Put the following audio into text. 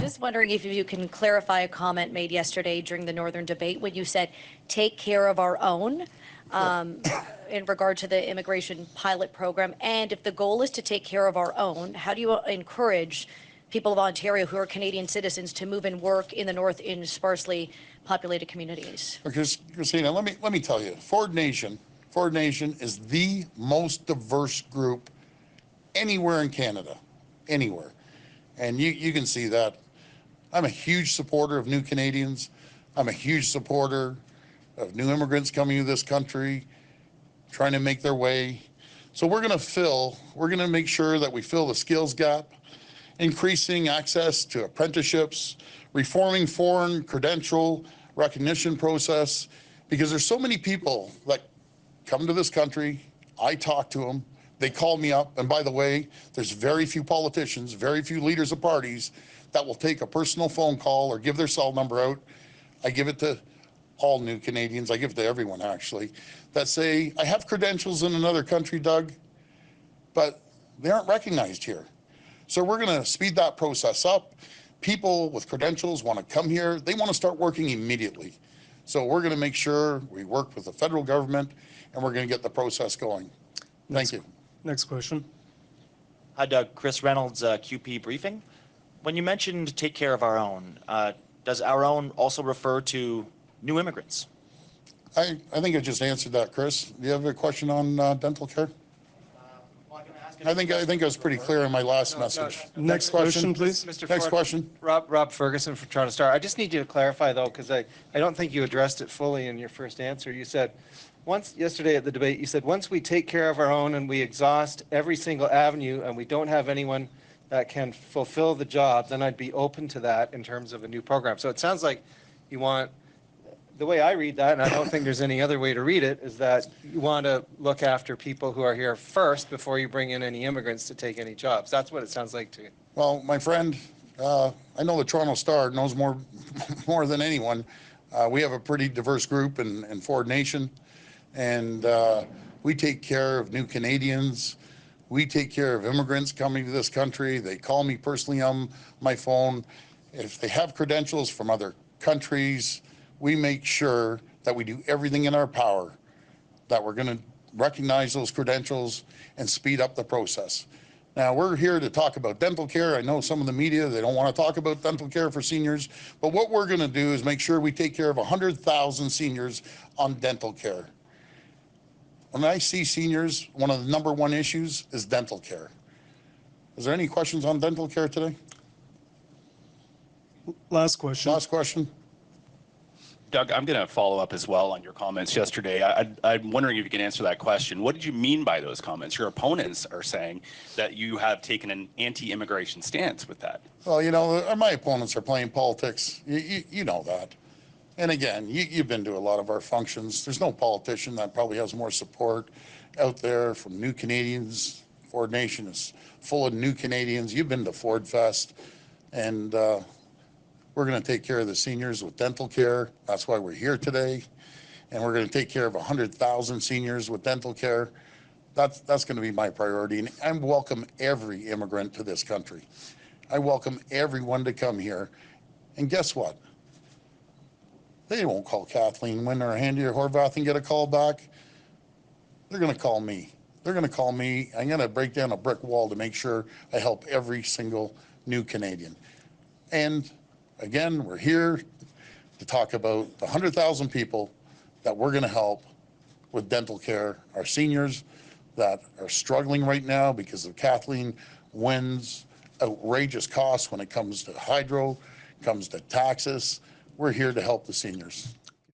just wondering if you can clarify a comment made yesterday during the Northern debate when you said, take care of our own, in regard to the immigration pilot program. And if the goal is to take care of our own, how do you encourage people of Ontario who are Canadian citizens to move and work in the North in sparsely populated communities? Because, Christina, let me tell you, Ford Nation is the most diverse group anywhere in Canada, anywhere. And you can see that. I'm a huge supporter of new Canadians. I'm a huge supporter of new immigrants coming to this country, trying to make their way. So we're going to make sure that we fill the skills gap, increasing access to apprenticeships, reforming foreign credential recognition process, because there's so many people that come to this country. I talk to them. They call me up. And by the way, there's very few politicians, very few leaders of parties that will take a personal phone call or give their cell number out. I give it to all new Canadians. I give it to everyone, actually, that say, I have credentials in another country, Doug, but they aren't recognized here. So we're going to speed that process up. People with credentials want to come here. They want to start working immediately. So we're going to make sure we work with the federal government, and we're going to get the process going. Thank you. Next question. Hi, Doug. Chris Reynolds, QP Briefing. When you mentioned take care of our own, does our own also refer to new immigrants? I think I just answered that, Chris. Do you have a question on dental care? I think I was pretty clear in my last message. Next question, please. Mr. Next Ford, question. Rob Ferguson from Toronto Star. I just need you to clarify, though, because I don't think you addressed it fully in your first answer. You said, yesterday at the debate, you said, once we take care of our own and we exhaust every single avenue and we don't have anyone that can fulfill the job, then I'd be open to that in terms of a new program. So it sounds like you want, the way I read that, and I don't think there's any other way to read it, is that you want to look after people who are here first before you bring in any immigrants to take any jobs. That's what it sounds like to you. Well, my friend, I know the Toronto Star knows more than anyone. We have a pretty diverse group in Ford Nation, and we take care of new Canadians. We take care of immigrants coming to this country. They call me personally on my phone. If they have credentials from other countries, we make sure that we do everything in our power that we're going to recognize those credentials and speed up the process. Now, we're here to talk about dental care. I know some of the media, they don't want to talk about dental care for seniors, but what we're going to do is make sure we take care of 100,000 seniors on dental care. When I see seniors, one of the #1 issues is dental care. Is there any questions on dental care today? Last question. Last question. Doug, I'm going to follow up as well on your comments yesterday. I'm wondering if you can answer that question. What did you mean by those comments? Your opponents are saying that you have taken an anti-immigration stance with that. Well, you know, my opponents are playing politics. You know that. And again, you've been to a lot of our functions. There's no politician that probably has more support out there from new Canadians. Ford Nation is full of new Canadians. You've been to Ford Fest, and we're going to take care of the seniors with dental care. That's why we're here today. And we're going to take care of 100,000 seniors with dental care. That's going to be my priority. And I welcome every immigrant to this country. I welcome everyone to come here. And guess what? They won't call Kathleen Wynne or Andy or Horvath and get a call back. They're going to call me. They're going to call me. I'm going to break down a brick wall to make sure I help every single new Canadian. And again, we're here to talk about the 100,000 people that we're going to help with dental care, our seniors that are struggling right now because of Kathleen Wynne's outrageous costs when it comes to hydro, comes to taxes. We're here to help the seniors.